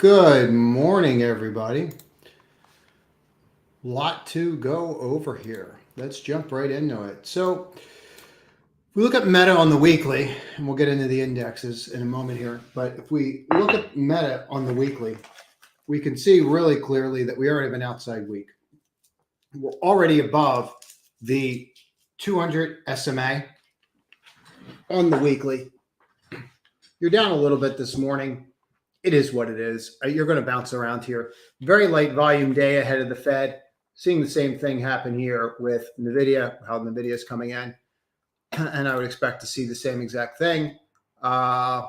Good morning, everybody. Lot to go over here. Let's jump right into it. So we look at Meta on the weekly, and we'll get into the indexes in a moment here. But if we look at Meta on the weekly, we can see really clearly that we already have an outside week. We're already above the 200 SMA on the weekly. You're down a little bit this morning. It is what it is. You're going to bounce around here. Very light volume day ahead of the Fed. Seeing the same thing happen here with NVIDIA, how NVIDIA is coming in. And I would expect to see the same exact thing. So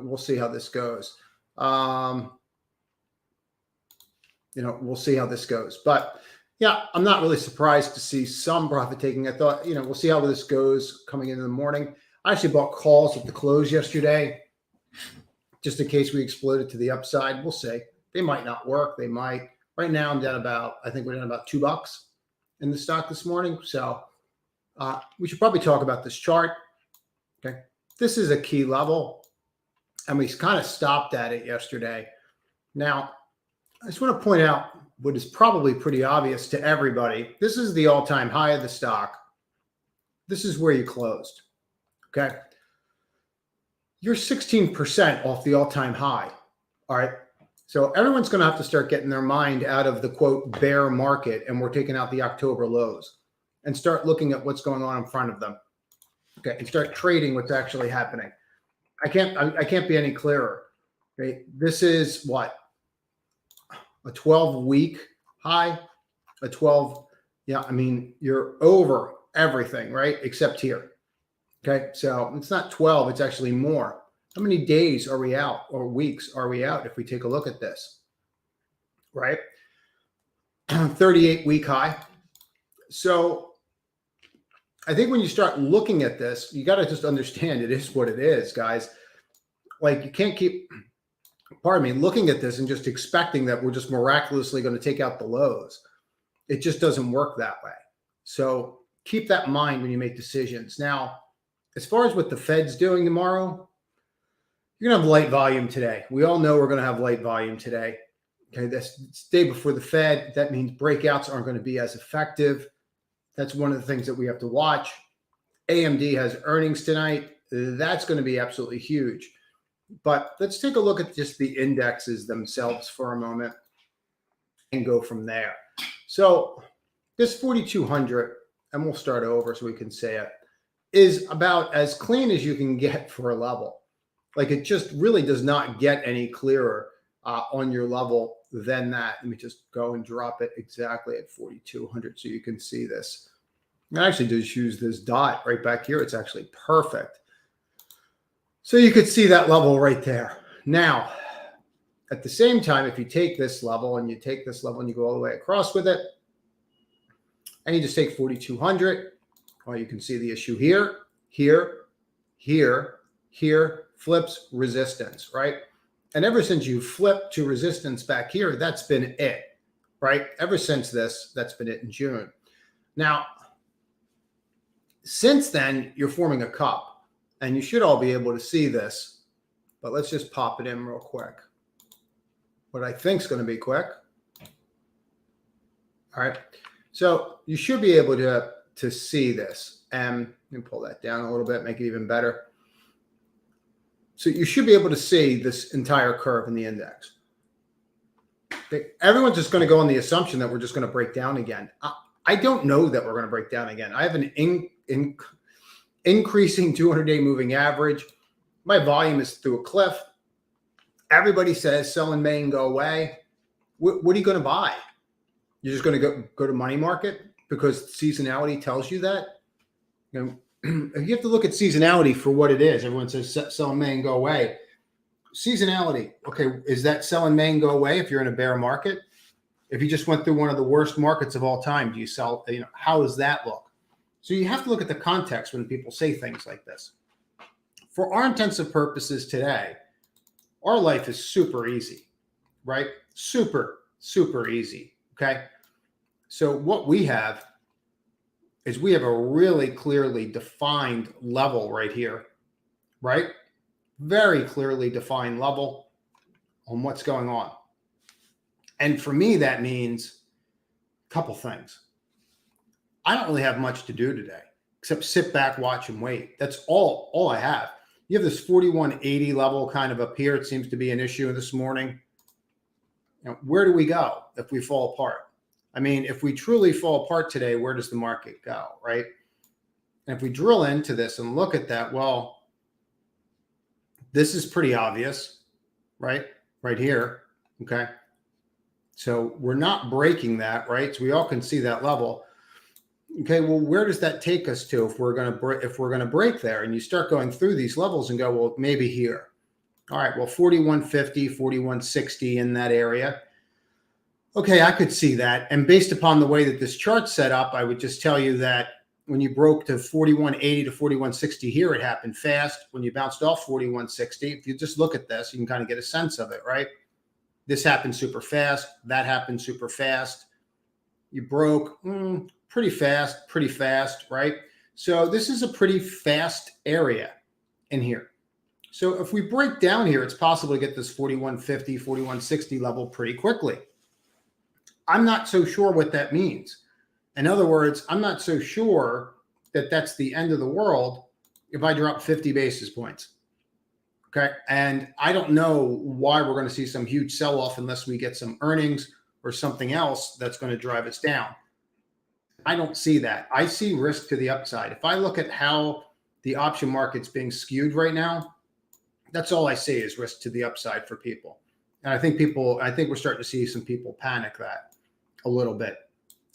we'll see how this goes. We'll see how this goes. But yeah, I'm not really surprised to see some profit taking. I thought, we'll see how this goes coming into the morning. I actually bought calls at the close yesterday, just in case we exploded to the upside. We'll see. They might not work. They might. Right now, I think we're down about $2 in the stock this morning. So we should probably talk about this chart. Okay. This is a key level, and we kind of stopped at it yesterday. Now, I just want to point out what is probably pretty obvious to everybody. This is the all-time high of the stock. This is where you closed. Okay. You're 16% off the all-time high. All right. So everyone's going to have to start getting their mind out of the quote bear market, and we're taking out the October lows and start looking at what's going on in front of them. Okay. And start trading what's actually happening. I can't be any clearer. Okay. This is what? A 12-week high, a 12. Yeah. I mean, you're over everything, right? Except here. Okay, so it's not 12, it's actually more. How many days are we out or weeks are we out if we take a look at this, right? 38-week high. So I think when you start looking at this, you got to just understand it is what it is, guys. Like you can't keep, looking at this and just expecting that we're just miraculously going to take out the lows. It just doesn't work that way. So keep that in mind when you make decisions. Now, as far as what the Fed's doing tomorrow, you're going to have light volume today. We all know we're going to have light volume today. Okay, that's the day before the Fed. That means breakouts aren't going to be as effective. That's one of the things that we have to watch. AMD has earnings tonight. That's going to be absolutely huge. But let's take a look at just the indexes themselves for a moment and go from there. So this 4,200, and we'll start over so we can say it, is about as clean as you can get for a level. Like it just really does not get any clearer on your level than that. Let me just go and drop it exactly at 4,200 so you can see this. I actually just use this dot right back here. It's actually perfect. So you could see that level right there. Now, at the same time, if you take this level and you take this level and you go all the way across with it, and you just take 4,200, well, you can see the issue here, here, flips resistance, right? And ever since you flipped to resistance back here, that's been it, right? Ever since this, that's been it in June. Now, since then, you're forming a cup, and you should all be able to see this, but let's just pop it in real quick. What I think is going to be quick. All right. So you should be able to see this. And let me pull that down a little bit, make it even better. So you should be able to see this entire curve in the index. Everyone's just going to go on the assumption that we're just going to break down again. I don't know that we're going to break down again. I have an increasing 200-day moving average. My volume is through a cliff. Everybody says sell in May and go away. What are you going to buy? You're just going to go to money market because seasonality tells you that? You have to look at seasonality for what it is. Everyone says sell in May and go away. Seasonality. Okay, is that sell in May and go away if you're in a bear market? If you just went through one of the worst markets of all time, do you sell? How does that look? So you have to look at the context when people say things like this. For our intensive purposes today, our life is super easy, right? Super, super easy, okay? So what we have is we have a really clearly defined level right here, right? very clearly defined level on what's going on. And for me, that means a couple things. I don't really have much to do today except sit back, watch, and wait. That's all I have. You have this 4180 level kind of up here. It seems to be an issue this morning. Now, where do we go if we fall apart? I mean, if we truly fall apart today, where does the market go, right? And if we drill into this and look at that, well, this is pretty obvious, right? Right here, okay? So we're not breaking that, right? So we all can see that level. Okay, well, where does that take us to if we're going to break there? And you start going through these levels and go, well, maybe here. All right, well, 4150, 4160 in that area. Okay, I could see that. And based upon the way that this chart's set up, I would just tell you that when you broke to 4180 to 4160 here, it happened fast. When you bounced off 4160, if you just look at this, you can kind of get a sense of it, right? This happened super fast. That happened super fast. You broke pretty fast, right? So this is a pretty fast area in here. So if we break down here, it's possible to get this 4150, 4160 level pretty quickly. I'm not so sure what that means. In other words, I'm not so sure that that's the end of the world if I drop 50 basis points. Okay. And I don't know why we're going to see some huge sell-off unless we get some earnings or something else that's going to drive us down. I don't see that. I see risk to the upside. If I look at how the option market's being skewed right now, that's all I see is risk to the upside for people. And I think we're starting to see some people panic that a little bit.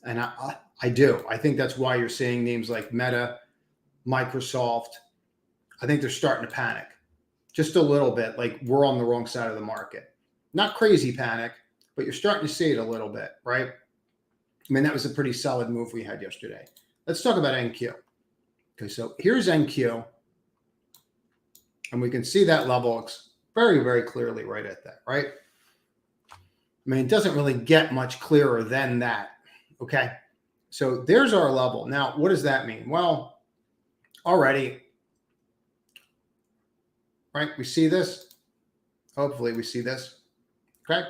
And I do. I think that's why you're seeing names like Meta, Microsoft. I think they're starting to panic just a little bit, like we're on the wrong side of the market. Not crazy panic, but you're starting to see it a little bit, right? I mean, that was a pretty solid move we had yesterday. Let's talk about NQ. Okay, so here's NQ. And we can see that level very, very clearly right at that, right? I mean, it doesn't really get much clearer than that, okay? So there's our level. Now, what does that mean? Well, already, right, we see this. Hopefully we see this, okay?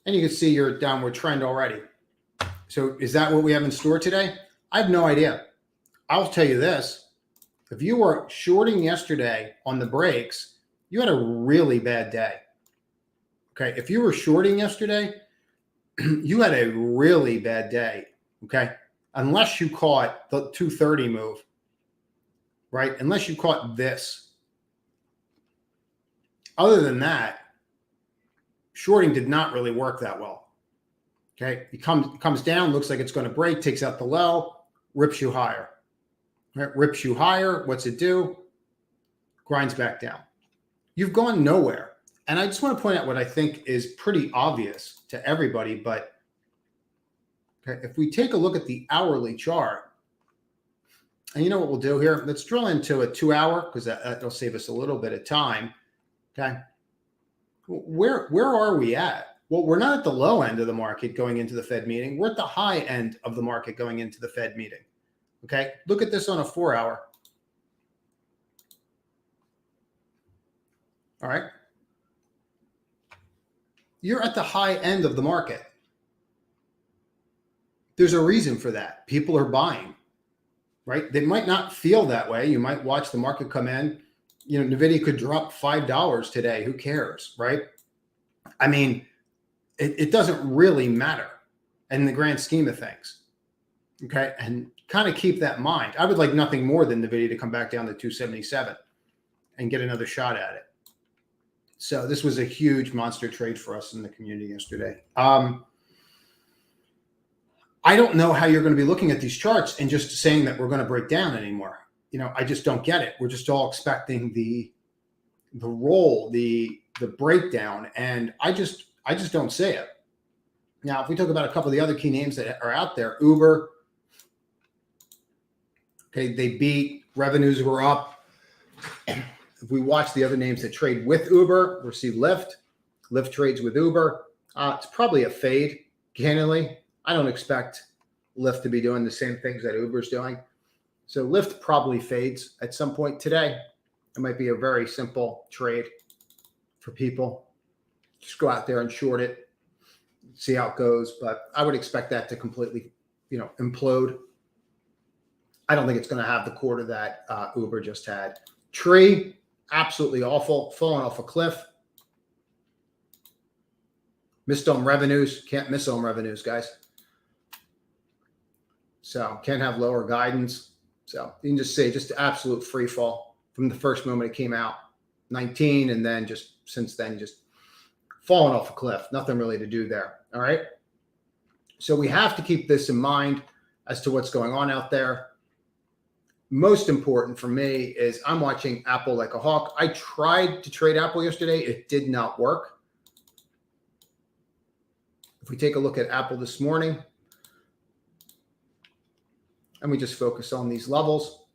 And you can see your downward trend already. So is that what we have in store today? I have no idea. I'll tell you this. If you were shorting yesterday on the breaks, you had a really bad day. Okay. If you were shorting yesterday, you had a really bad day. Okay. Unless you caught the 230 move, right? Unless you caught this. Other than that, shorting did not really work that well. Okay, it comes down, looks like it's going to break, takes out the low, rips you higher. Right? Rips you higher. What's it do? Grinds back down. You've gone nowhere. And I just want to point out what I think is pretty obvious to everybody. But okay, if we take a look at the hourly chart, and you know what we'll do here? Let's drill into a 2 hour because that'll save us a little bit of time. Okay, where are we at? Well, we're not at the low end of the market going into the Fed meeting. We're at the high end of the market going into the Fed meeting. Okay, look at this on a 4 hour. All right. You're at the high end of the market. There's a reason for that. People are buying, right? They might not feel that way. You might watch the market come in. You know, NVIDIA could drop $5 today. Who cares, right? I mean, it doesn't really matter in the grand scheme of things. Okay. And kind of keep that in mind. I would like nothing more than NVIDIA to come back down to 277 and get another shot at it. So this was a huge monster trade for us in the community yesterday. I don't know how you're going to be looking at these charts and just saying that we're going to break down anymore. You know, I just don't get it. We're just all expecting the roll, the breakdown, and I just don't see it. Now, if we talk about a couple of the other key names that are out there, Uber, okay, they beat, revenues were up. If we watch the other names that trade with Uber, we'll see Lyft. Lyft trades with Uber. It's probably a fade, candidly. I don't expect Lyft to be doing the same things that Uber's doing. So Lyft probably fades at some point today. It might be a very simple trade for people. Just go out there and short it, see how it goes. But I would expect that to completely, implode. I don't think it's going to have the quarter that Uber just had. Tree, absolutely awful, falling off a cliff. Missed on revenues. Can't miss on revenues, guys. So can't have lower guidance. So you can just say just absolute free fall from the first moment it came out, 19, and then just since then just falling off a cliff. Nothing really to do there. All right. So we have to keep this in mind as to what's going on out there. Most important for me is I'm watching Apple like a hawk. I tried to trade Apple yesterday. It did not work. If we take a look at Apple this morning, and we just focus on these levels.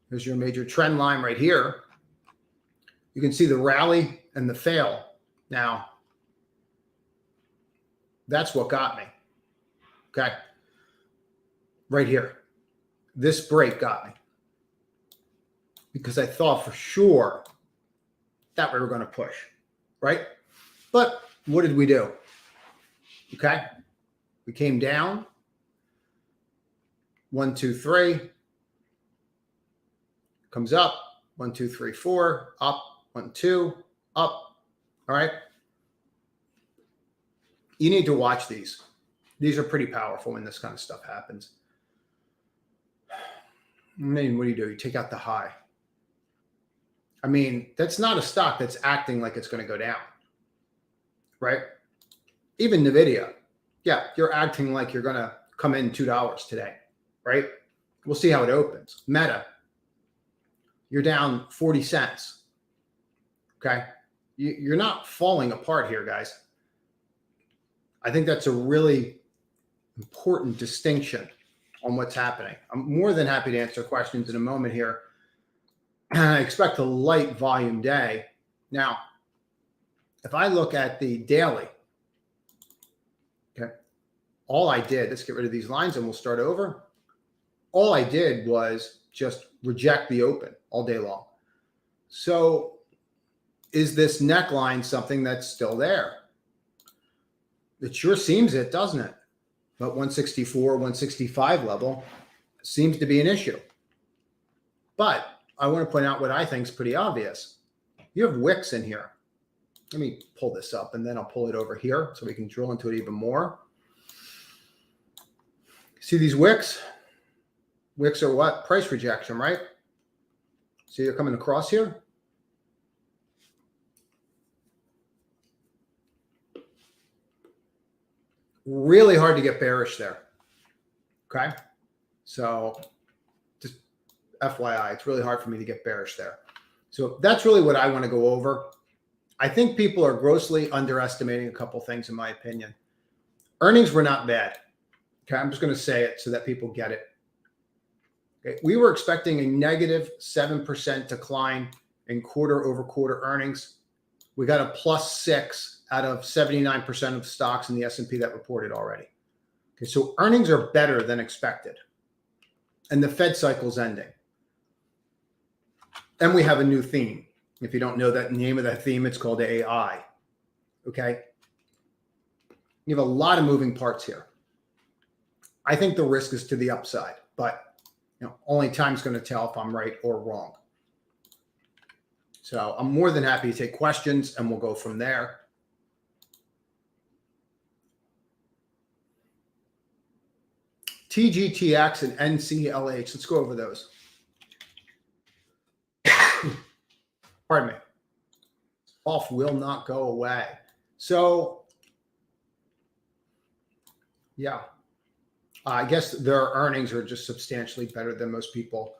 Here's your major trend line right here. You can see the rally and the fail. Now, that's what got me. Okay. Right here. This break got me. Because I thought for sure that we were going to push. Right? But what did we do? Okay. We came down. 1, 2, 3. Comes up. 1, 2, 3, 4. Up. 1, 2. Up. All right. You need to watch these. These are pretty powerful when this kind of stuff happens. And then what do? You take out the high. I mean, that's not a stock that's acting like it's going to go down. Right? Even NVIDIA. Yeah, you're acting like you're going to come in $2 today. Right? We'll see how it opens. Meta. You're down 40 cents. Okay? You're not falling apart here, guys. I think that's a really important distinction on what's happening. I'm more than happy to answer questions in a moment here. I expect a light volume day. Now, if I look at the daily, okay, all I did, let's get rid of these lines and we'll start over. All I did was just reject the open all day long. So is this neckline something that's still there? It sure seems it, doesn't it? But 164, 165 level seems to be an issue. But I want to point out what I think is pretty obvious. You have wicks in here. Let me pull this up and then I'll pull it over here so we can drill into it even more. See these wicks? Wicks are what? Price rejection, right? See you're coming across here? Really hard to get bearish there. Okay. So just FYI, it's really hard for me to get bearish there. So that's really what I want to go over. I think people are grossly underestimating a couple things, in my opinion. Earnings were not bad. Okay. I'm just going to say it so that people get it. Okay. We were expecting a negative 7% decline in quarter-over-quarter earnings. We got a +6 out of 79% of stocks in the S&P that reported already. Okay, so earnings are better than expected. And the Fed cycle's ending. And we have a new theme. If you don't know that name of that theme, it's called AI. Okay? You have a lot of moving parts here. I think the risk is to the upside, but only time's going to tell if I'm right or wrong. So I'm more than happy to take questions and we'll go from there. TGTX and NCLH. Let's go over those. Pardon me. Off will not go away. So, yeah. I guess their earnings are just substantially better than most people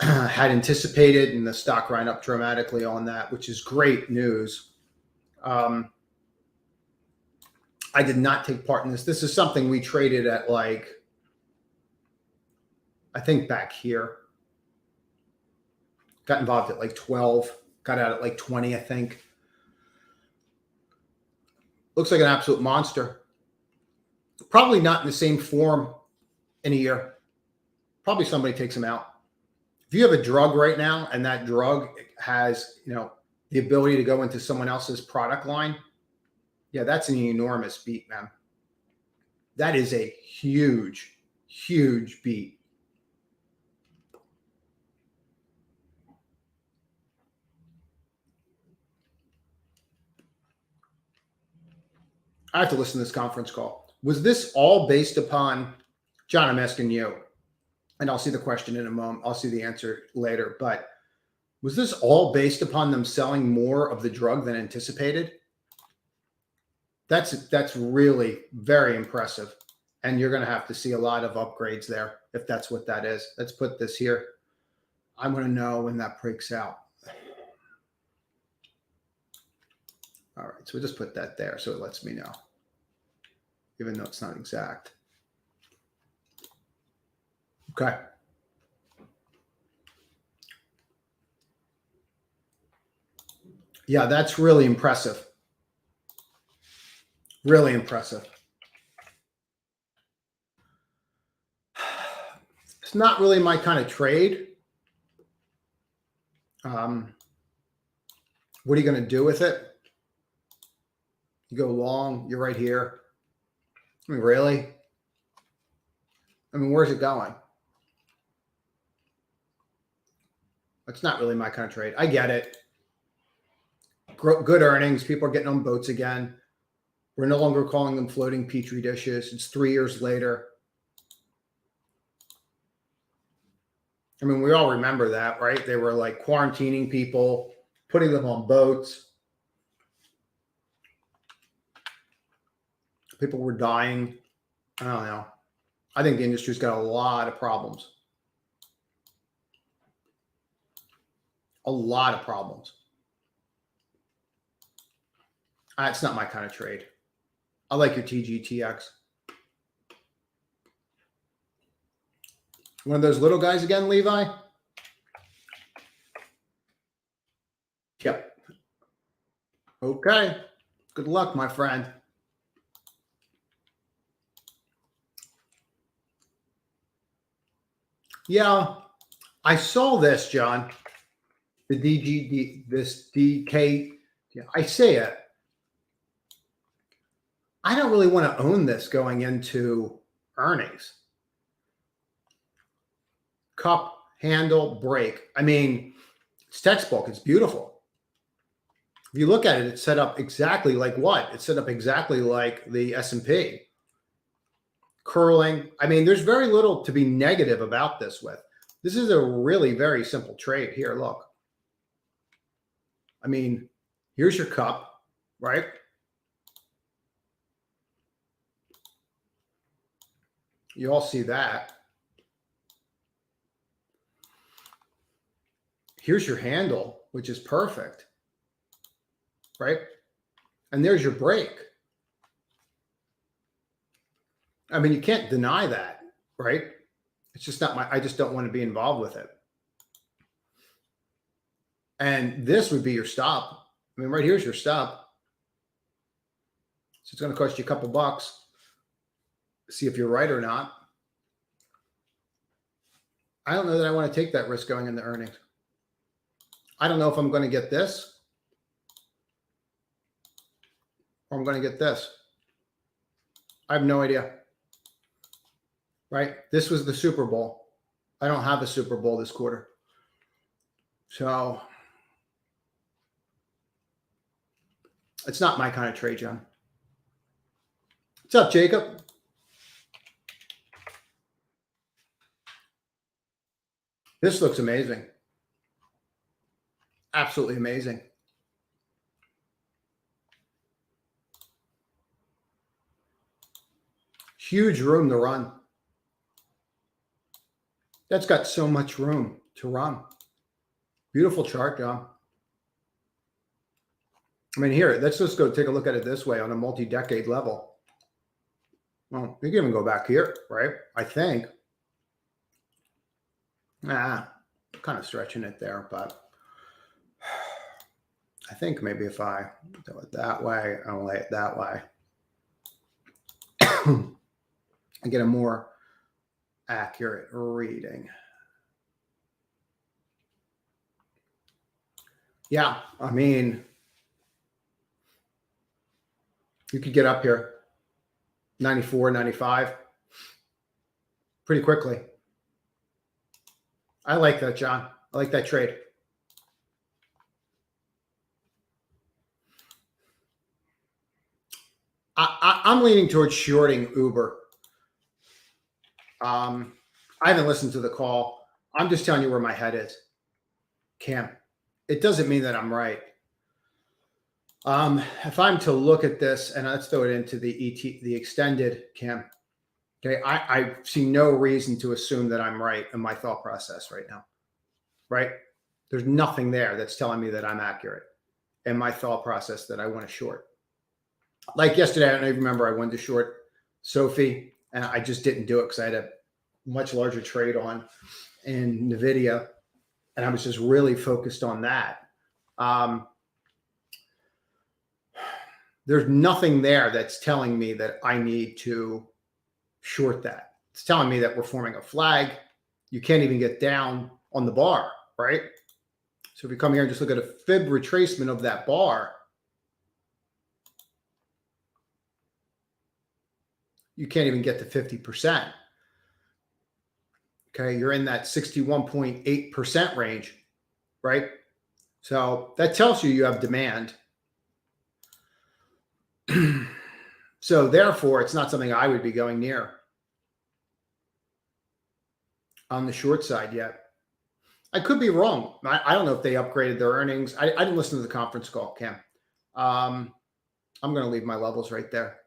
had anticipated, and the stock ran up dramatically on that, which is great news. I did not take part in this. This is something we traded at I think back here. Got involved at 12, got out at 20, I think. Looks like an absolute monster. Probably not in the same form in a year. Probably somebody takes him out. if you have a drug right now and that drug has, the ability to go into someone else's product line, yeah, that's an enormous beat, man. That is a huge, huge beat. I have to listen to this conference call. Was this all based upon, John, I'm asking you, and I'll see the question in a moment. I'll see the answer later, but was this all based upon them selling more of the drug than anticipated? That's really very impressive. And you're going to have to see a lot of upgrades there if that's what that is. Let's put this here. I want to know when that breaks out. All right, so we'll just put that there so it lets me know, even though it's not exact. Okay. Yeah, that's really impressive. Really impressive. It's not really my kind of trade. What are you going to do with it? You go long, you're right here. I mean, really? I mean, where's it going? That's not really my kind of trade. I get it. Good earnings. People are getting on boats again. We're no longer calling them floating petri dishes. It's 3 years later. I mean, we all remember that, right? They were like quarantining people, putting them on boats. People were dying. I don't know. I think the industry's got a lot of problems. A lot of problems. It's not my kind of trade. I like your TGTX. One of those little guys again, Levi? Yep. Okay. Good luck, my friend. Yeah, I saw this, John. The DGD, this DK. Yeah, I say it. I don't really want to own this going into earnings. Cup, handle, break. I mean, it's textbook. It's beautiful. If you look at it, it's set up exactly like what? It's set up exactly like the S&P. Curling. I mean, there's very little to be negative about this with. This is a really very simple trade here. Look. I mean, here's your cup, right? You all see that. Here's your handle, which is perfect, right? And there's your break. I mean, you can't deny that, right? It's just not I just don't want to be involved with it. And this would be your stop. I mean, right here's your stop. So it's going to cost you a couple bucks. See if you're right or not. I don't know that I want to take that risk going into earnings. I don't know if I'm going to get this or I'm going to get this. I have no idea. Right? This was the Super Bowl. I don't have a Super Bowl this quarter. So it's not my kind of trade, John. What's up, Jacob? This looks amazing. Absolutely amazing. Huge room to run. That's got so much room to run. Beautiful chart, John. I mean, here, let's just go take a look at it this way on a multi-decade level. Well, you can even go back here, right? I think. Kind of stretching it there, but I think maybe if I do it that way, I'll lay it that way. I get a more accurate reading. Yeah, I mean, you could get up here 94, 95 pretty quickly. I like that, John. I like that trade. I'm leaning towards shorting Uber. I haven't listened to the call. I'm just telling you where my head is, Cam. It doesn't mean that I'm right. If I'm to look at this, and let's throw it into the extended, Cam. Okay, I see no reason to assume that I'm right in my thought process right now. Right? There's nothing there that's telling me that I'm accurate in my thought process that I want to short. Like yesterday, I don't even remember, I wanted to short SOFI, and I just didn't do it because I had a much larger trade on in NVIDIA, and I was just really focused on that. There's nothing there that's telling me that I need to short that. It's telling me that we're forming a flag. You can't even get down on the bar, right? So if you come here and just look at a fib retracement of that bar, you can't even get to 50%. Okay, you're in that 61.8% range, right? So that tells you have demand. So therefore, it's not something I would be going near on the short side yet. I could be wrong. I don't know if they upgraded their earnings. I didn't listen to the conference call, Cam. I'm going to leave my levels right there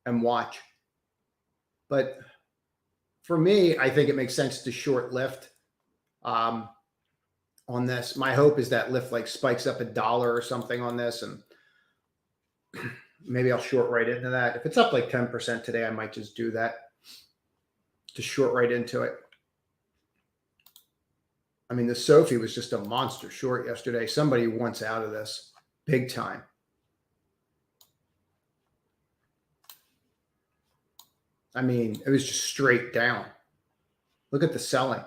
and watch. But for me, I think it makes sense to short lift on this. My hope is that lift like spikes up $1 or something on this, and maybe I'll short right into that. If it's up like 10% today, I might just do that. Just short right into it. I mean, the SOFI was just a monster short yesterday. Somebody wants out of this big time. I mean, it was just straight down. Look at the selling.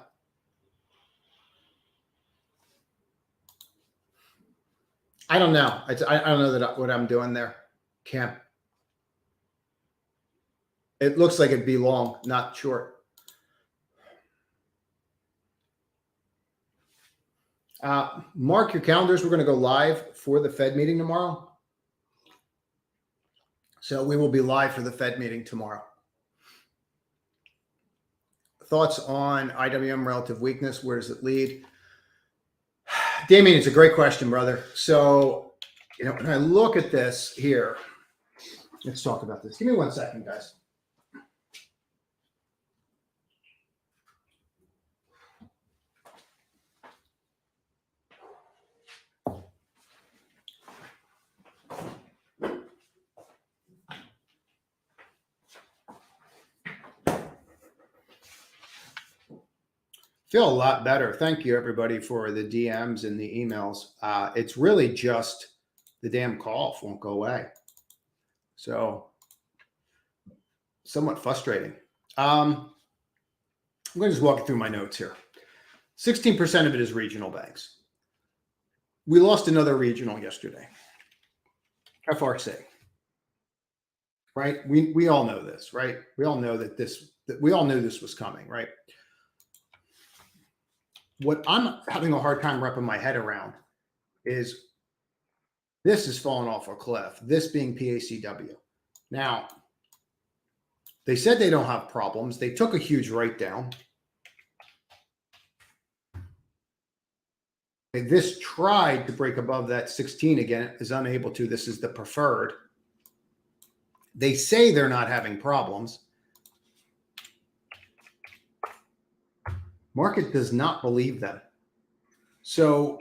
I don't know. I don't know that what I'm doing there, Cam. It looks like it'd be long, not short. Mark your calendars. We're going to go live for the Fed meeting tomorrow. So we will be live for the Fed meeting tomorrow. Thoughts on IWM relative weakness? Where does it lead? Damien, it's a great question, brother. So, when I look at this here, let's talk about this. Give me 1 second, guys. Feel a lot better. Thank you, everybody, for the DMs and the emails. It's really just the damn cough won't go away. So, somewhat frustrating. I'm going to just walk you through my notes here. 16% of it is regional banks. We lost another regional yesterday. FRC. Right? We all know this, right? We all know that we all knew this was coming, right? What I'm having a hard time wrapping my head around is this is falling off a cliff, this being PACW. Now, they said they don't have problems. They took a huge write down. This tried to break above that 16 again, is unable to. This is the preferred. They say they're not having problems. Market does not believe them. So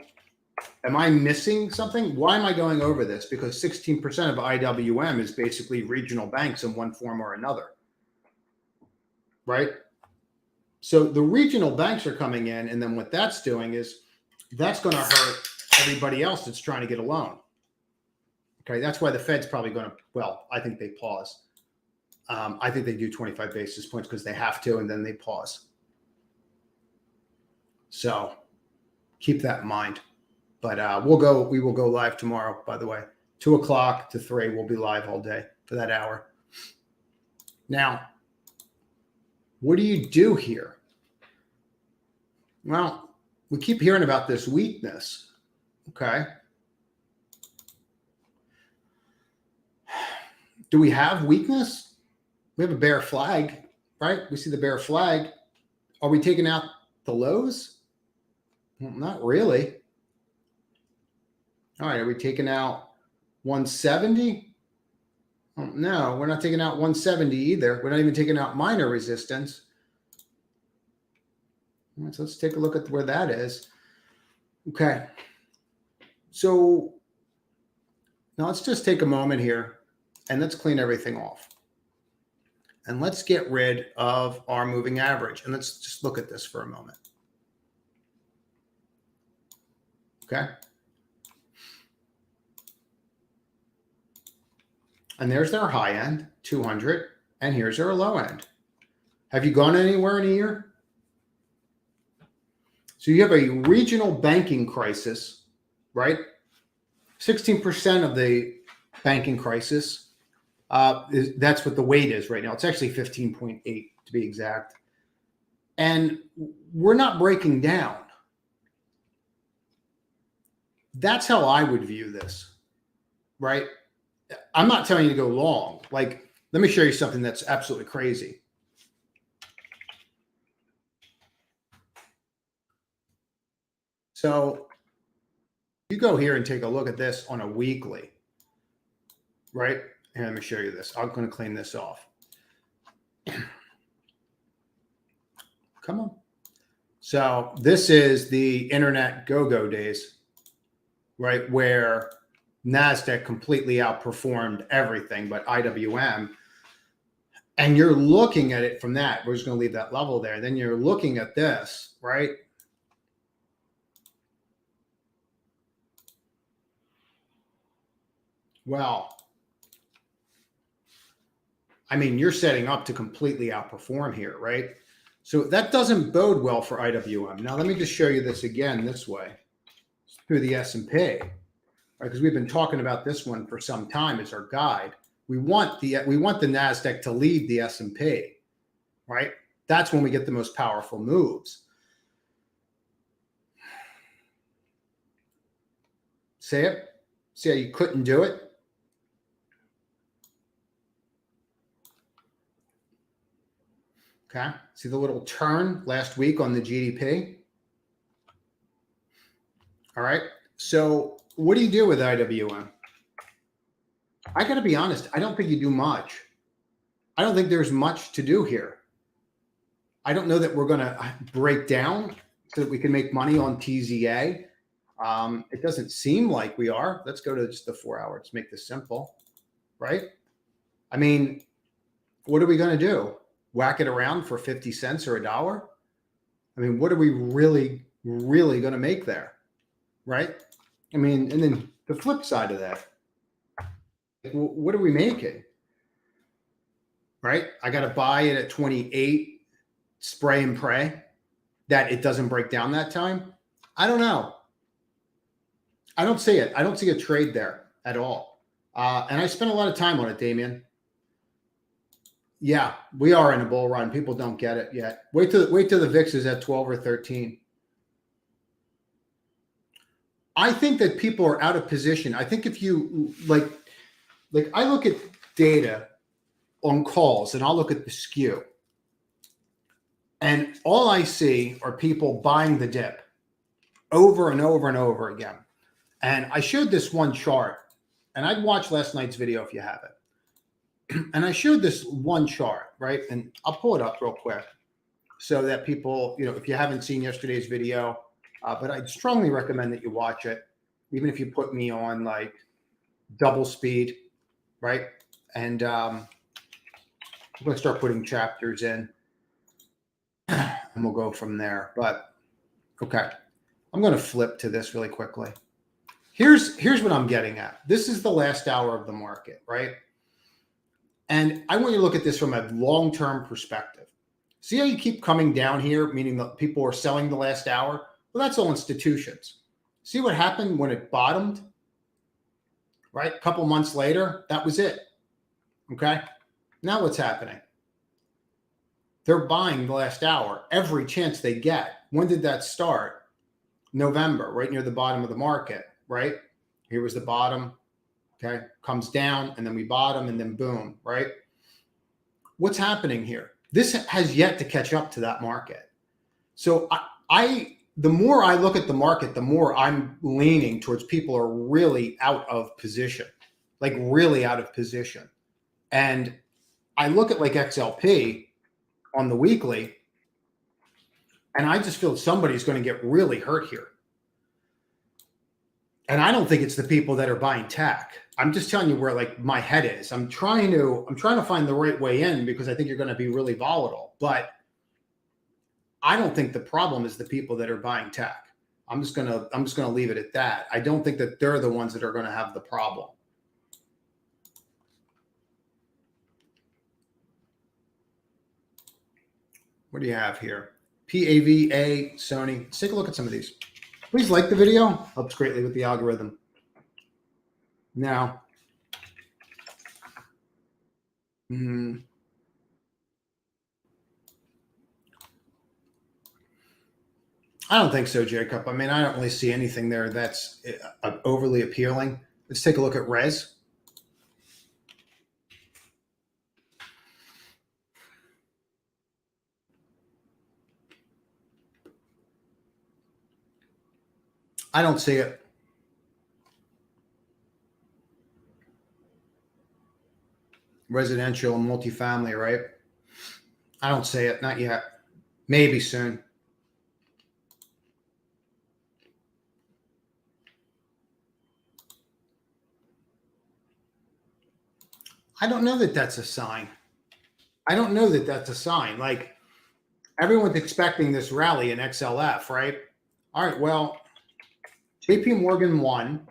am I missing something? Why am I going over this? Because 16% of IWM is basically regional banks in one form or another, right? So the regional banks are coming in, and then what that's doing is that's going to hurt everybody else that's trying to get a loan. Okay, that's why the Fed's probably going to, well, I think they pause. I think they do 25 basis points because they have to, and then they pause. So keep that in mind. But we will go live tomorrow, by the way. 2 o'clock to 3, we'll be live all day for that hour. Now, what do you do here? Well, we keep hearing about this weakness. Okay. Do we have weakness? We have a bear flag, right? We see the bear flag. Are we taking out the lows? Well, not really. All right. Are we taking out 170? Oh, no, we're not taking out 170 either. We're not even taking out minor resistance. All right, so let's take a look at where that is. Okay. So now let's just take a moment here and let's clean everything off. And let's get rid of our moving average. And let's just look at this for a moment. Okay. And there's their high end, 200. And here's our low end. Have you gone anywhere in a year? So you have a regional banking crisis, right? 16% of the banking crisis. That's what the weight is right now. It's actually 15.8 to be exact. And we're not breaking down. That's how I would view this, right? I'm not telling you to go long. Like, let me show you something that's absolutely crazy. So you go here and take a look at this on a weekly, right? Here, let me show you this. I'm going to clean this off. Come on. So this is the internet go-go days, right? Where Nasdaq completely outperformed everything but IWM. And you're looking at it from that. We're just going to leave that level there. Then you're looking at this, right? Well, I mean, you're setting up to completely outperform here, right? So that doesn't bode well for IWM. Now, let me just show you this again this way through the S&P, right? Because we've been talking about this one for some time as our guide. We want the Nasdaq to lead the S&P, right? That's when we get the most powerful moves. See it? See how you couldn't do it? Okay. See the little turn last week on the GDP? All right. So what do you do with IWM? I got to be honest. I don't think you do much. I don't think there's much to do here. I don't know that we're going to break down so that we can make money on TZA. It doesn't seem like we are. Let's go to just the 4 hour. Let's make this simple, right? I mean, what are we going to do? Whack it around for 50 cents or $1? I mean, what are we really going to make there, right? I mean, and then the flip side of that, what are we making, right? I got to buy it at 28, spray and pray that it doesn't break down that time. I don't know. I don't see it. I don't see a trade there at all. And I spent a lot of time on it, Damien. Yeah, we are in a bull run. People don't get it yet. Wait till the VIX is at 12 or 13. I think that people are out of position. I think if you like I look at data on calls and I'll look at the skew. And all I see are people buying the dip over and over and over again. And I showed this one chart, and I'd watch last night's video if you have it. And I showed this one chart, right? And I'll pull it up real quick so that people, if you haven't seen yesterday's video, but I'd strongly recommend that you watch it, even if you put me on like double speed, right? And I'm going to start putting chapters in and we'll go from there. But okay, I'm going to flip to this really quickly. Here's what I'm getting at. This is the last hour of the market, right? And I want you to look at this from a long-term perspective. See how you keep coming down here, meaning that people are selling the last hour? Well, that's all institutions. See what happened when it bottomed, right? A couple months later, that was it. Okay. Now what's happening? They're buying the last hour every chance they get. When did that start? November, right near the bottom of the market, right? Here was the bottom. Okay. Comes down and then we bottom and then boom, right? What's happening here? This has yet to catch up to that market. So the more I look at the market, the more I'm leaning towards people are really out of position, like really out of position. And I look at like XLP on the weekly, and I just feel somebody's going to get really hurt here. And I don't think it's the people that are buying tech. I'm just telling you where like my head is. I'm trying to find the right way in because I think you're going to be really volatile. But I don't think the problem is the people that are buying tech. I'm just gonna leave it at that. I don't think that they're the ones that are going to have the problem. What do you have here? PAVA, Sony. Let's take a look at some of these. Please like the video. Helps greatly with the algorithm. Now, I don't think so, Jacob. I mean, I don't really see anything there that's overly appealing. Let's take a look at Res. I don't see it. Residential and multifamily, right? I don't see it. Not yet. Maybe soon. I don't know that that's a sign. I don't know that that's a sign. Like everyone's expecting this rally in XLF, right? All right. Well, JP Morgan won.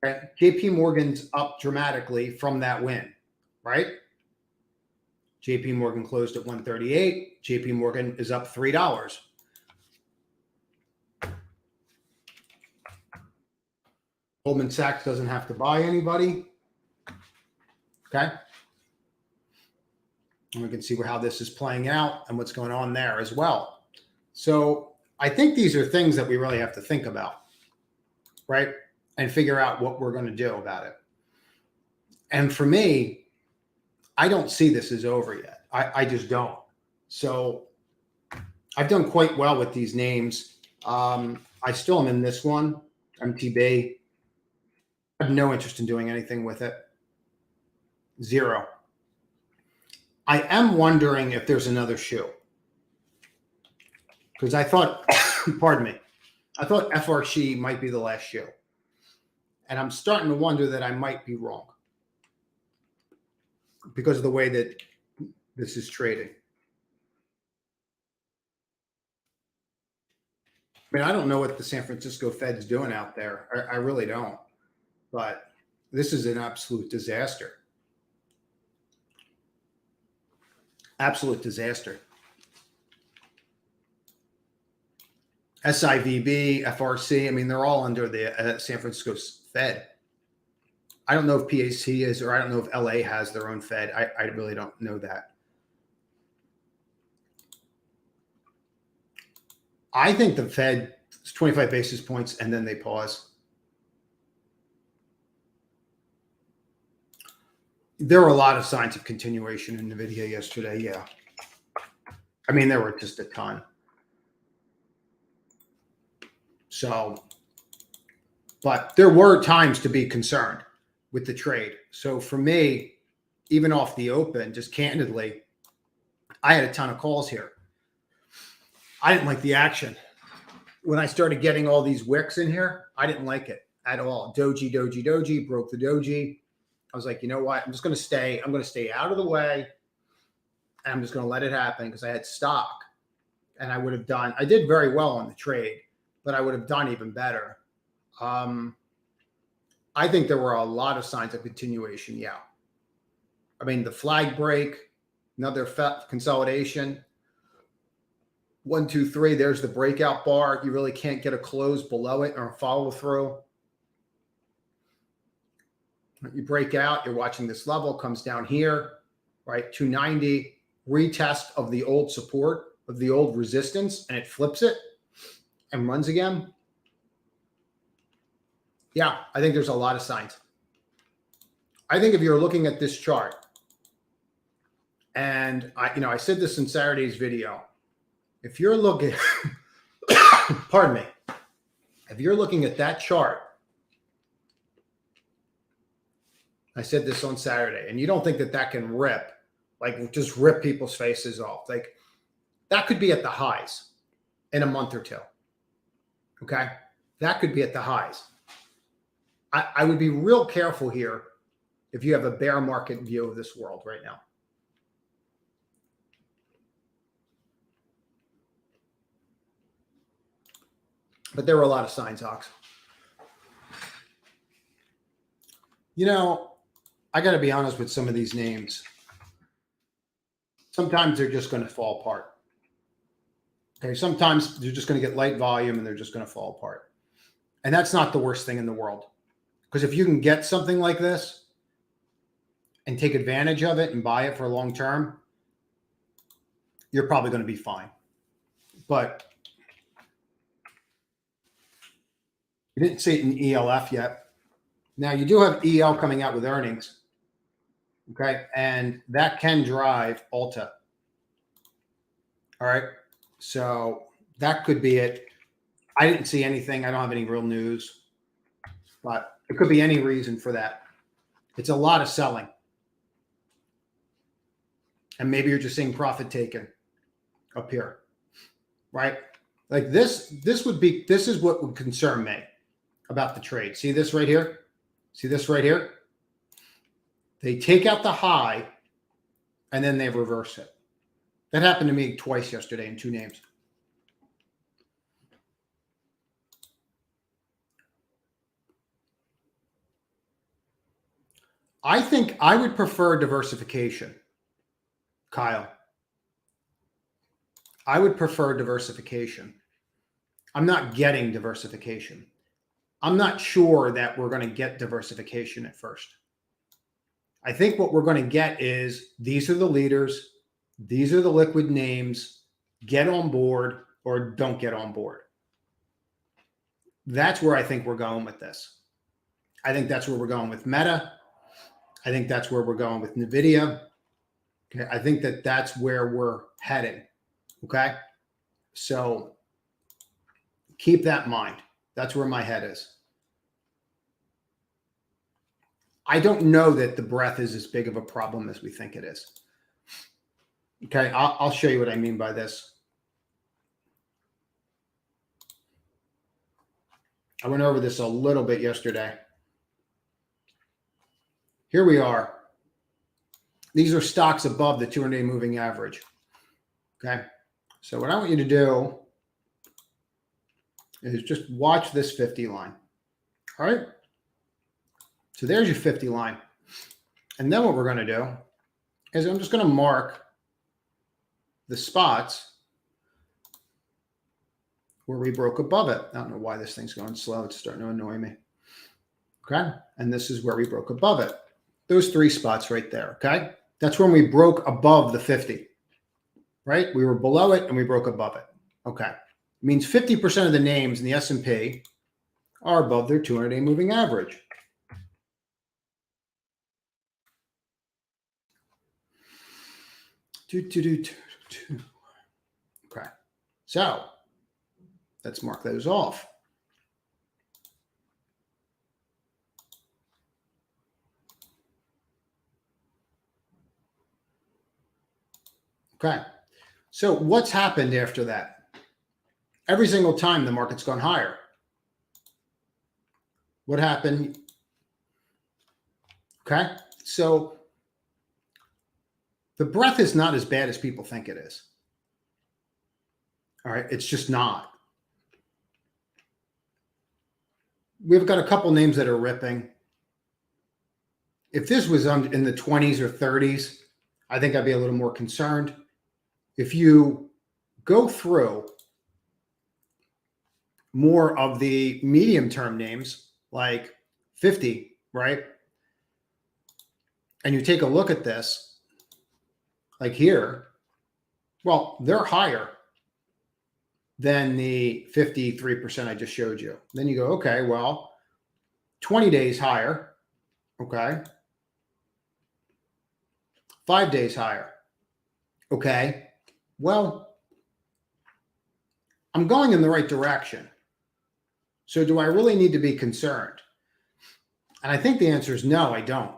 Okay? JP Morgan's up dramatically from that win, right? JP Morgan closed at 138. JP Morgan is up $3. Goldman Sachs doesn't have to buy anybody. Okay. And we can see how this is playing out and what's going on there as well. So I think these are things that we really have to think about, right? And figure out what we're going to do about it. And for me, I don't see this as over yet. I just don't. So I've done quite well with these names. I still am in this one, MTB. I have no interest in doing anything with it. Zero. I am wondering if there's another shoe. Because I thought, pardon me, I thought FRC might be the last shoe. And I'm starting to wonder that I might be wrong. Because of the way that this is trading. I mean, I don't know what the San Francisco Fed's doing out there. I really don't. But this is an absolute disaster. Absolute disaster. SIVB, FRC, I mean, they're all under the San Francisco Fed. I don't know if PAC is, or I don't know if LA has their own Fed. I really don't know that. I think the Fed is 25 basis points and then they pause. There were a lot of signs of continuation in NVIDIA yesterday. Yeah. I mean, there were just a ton. So, but there were times to be concerned with the trade. So for me, even off the open, just candidly, I had a ton of calls here. I didn't like the action. When I started getting all these wicks in here, I didn't like it at all. Doji, doji, doji, broke the doji. I was like, you know what? I'm just going to stay. I'm going to stay out of the way. And I'm just going to let it happen because I had stock. And I did very well on the trade, but I would have done even better. I think there were a lot of signs of continuation. Yeah. I mean, the flag break, another consolidation. 1, 2, 3. There's the breakout bar. You really can't get a close below it or a follow through. You break out, you're watching this level, comes down here, right? 290, retest of the old support, of the old resistance, and it flips it and runs again. Yeah, I think there's a lot of signs. I think if you're looking at this chart, and I said this in Saturday's video, if you're looking, pardon me, if you're looking at that chart, I said this on Saturday, and you don't think that that can rip, like just rip people's faces off, like that could be at the highs in a month or two. Okay. That could be at the highs. I would be real careful here if you have a bear market view of this world right now. But there were a lot of signs, Ox. I got to be honest with some of these names. Sometimes they're just going to fall apart. Okay, sometimes they're just going to get light volume and they're just going to fall apart. And that's not the worst thing in the world. Because if you can get something like this and take advantage of it and buy it for long term, you're probably going to be fine. But you didn't see it in ELF yet. Now you do have EL coming out with earnings. Okay. And that can drive Alta. All right. So that could be it. I didn't see anything. I don't have any real news, but it could be any reason for that. It's a lot of selling. And maybe you're just seeing profit taken up here, right? Like this is what would concern me about the trade. See this right here? See this right here? They take out the high and then they reverse it. That happened to me twice yesterday in two names. I think I would prefer diversification, Kyle. I would prefer diversification. I'm not getting diversification. I'm not sure that we're going to get diversification at first. I think what we're going to get is these are the leaders. These are the liquid names. Get on board or don't get on board. That's where I think we're going with this. I think that's where we're going with Meta. I think that's where we're going with NVIDIA. Okay. I think that that's where we're heading. Okay. So keep that in mind. That's where my head is. I don't know that the breadth is as big of a problem as we think it is. Okay. I'll show you what I mean by this. I went over this a little bit yesterday. Here we are. These are stocks above the 200-day moving average. Okay. So what I want you to do is just watch this 50 line. All right. So there's your 50 line. And then what we're going to do is I'm just going to mark the spots where we broke above it. I don't know why this thing's going slow. It's starting to annoy me. Okay. And this is where we broke above it. Those three spots right there. Okay. That's when we broke above the 50, right? We were below it and we broke above it. Okay. It means 50% of the names in the S&P are above their 200-day moving average. Okay. So let's mark those off. Okay. So what's happened after that? Every single time the market's gone higher. What happened? Okay. So the breadth is not as bad as people think it is. All right. It's just not. We've got a couple names that are ripping. If this was in the 20s or 30s, I think I'd be a little more concerned. If you go through more of the medium-term names like 50, right? And you take a look at this, like here, well, they're higher than the 53% I just showed you. Then you go, okay, well, 20 days higher, okay? 5 days higher, okay? Well, I'm going in the right direction. So do I really need to be concerned? And I think the answer is no, I don't.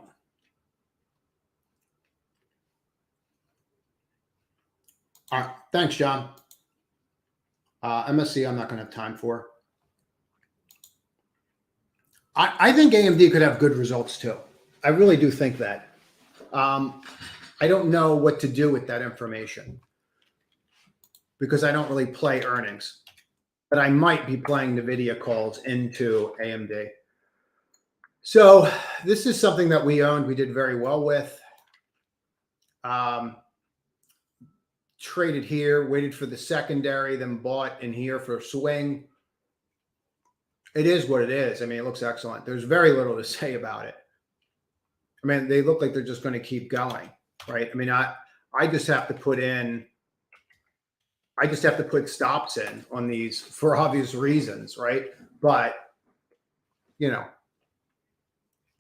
All right, thanks, John. MSC, I'm not going to have time for. I think AMD could have good results too. I really do think that. I don't know what to do with that information because I don't really play earnings, but I might be playing NVIDIA calls into AMD. So this is something that we owned. We did very well with. Traded here, waited for the secondary, then bought in here for a swing. It is what it is. I mean, it looks excellent. There's very little to say about it. I mean, they look like they're just going to keep going, right? I mean, I just have to put in, I just have to put stops in on these for obvious reasons, right? But, you know,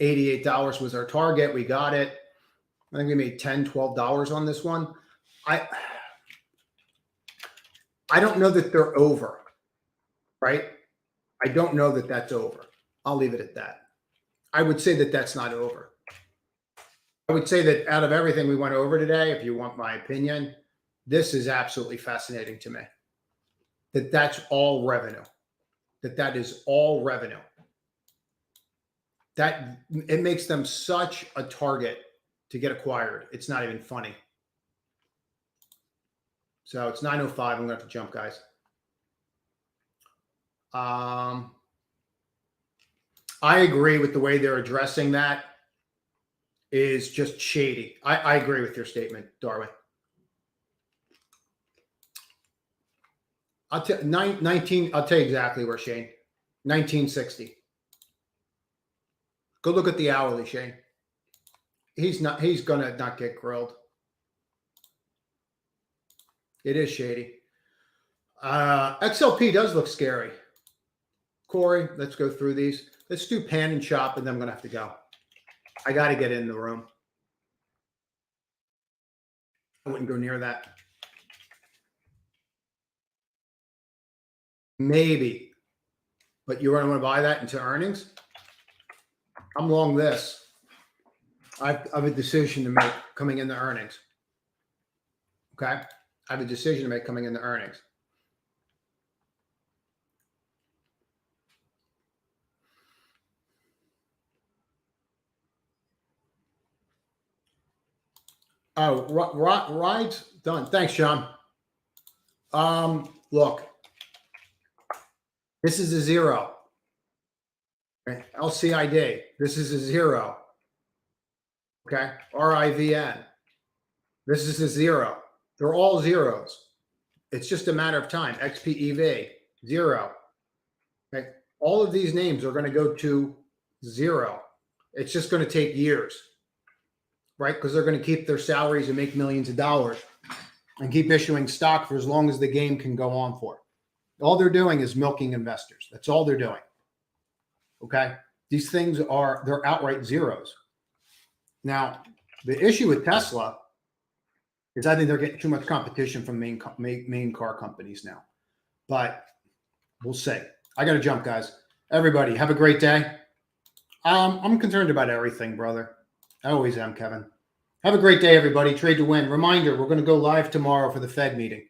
$88 was our target. We got it. I think we made $10, $12 on this one. I don't know that they're over, right? I don't know that that's over. I'll leave it at that. I would say that that's not over. I would say that out of everything we went over today, if you want my opinion, this is absolutely fascinating to me. That's all revenue. That is all revenue. That it makes them such a target to get acquired. It's not even funny. So it's 9:05. I'm going to have to jump, guys. I agree with the way they're addressing that is just shady. I agree with your statement, Darwin. I'll tell 19. I'll tell you exactly where, Shane. 1960. Go look at the hourly, Shane. He's gonna not get grilled. It is shady. XLP does look scary. Corey, let's go through these. Let's do pan and chop, and then I'm going to have to go. I got to get in the room. I wouldn't go near that. Maybe. But you want to buy that into earnings? I'm long this. I have a decision to make coming into earnings. Okay? I have a decision to make coming into earnings. Oh, ride's done. Thanks, John. Look, this is a zero. Okay. LCID. This is a zero. Okay. RIVN. This is a zero. They're all zeros. It's just a matter of time. XPEV, zero. Okay. All of these names are going to go to zero. It's just going to take years, right? Because they're going to keep their salaries and make millions of dollars and keep issuing stock for as long as the game can go on for. All they're doing is milking investors. That's all they're doing. Okay. These things they're outright zeros. Now, the issue with Tesla is I think they're getting too much competition from main car companies now. But we'll see. I got to jump, guys. Everybody, have a great day. I'm concerned about everything, brother. I always am, Kevin. Have a great day, everybody. Trade to win. Reminder, we're going to go live tomorrow for the Fed meeting.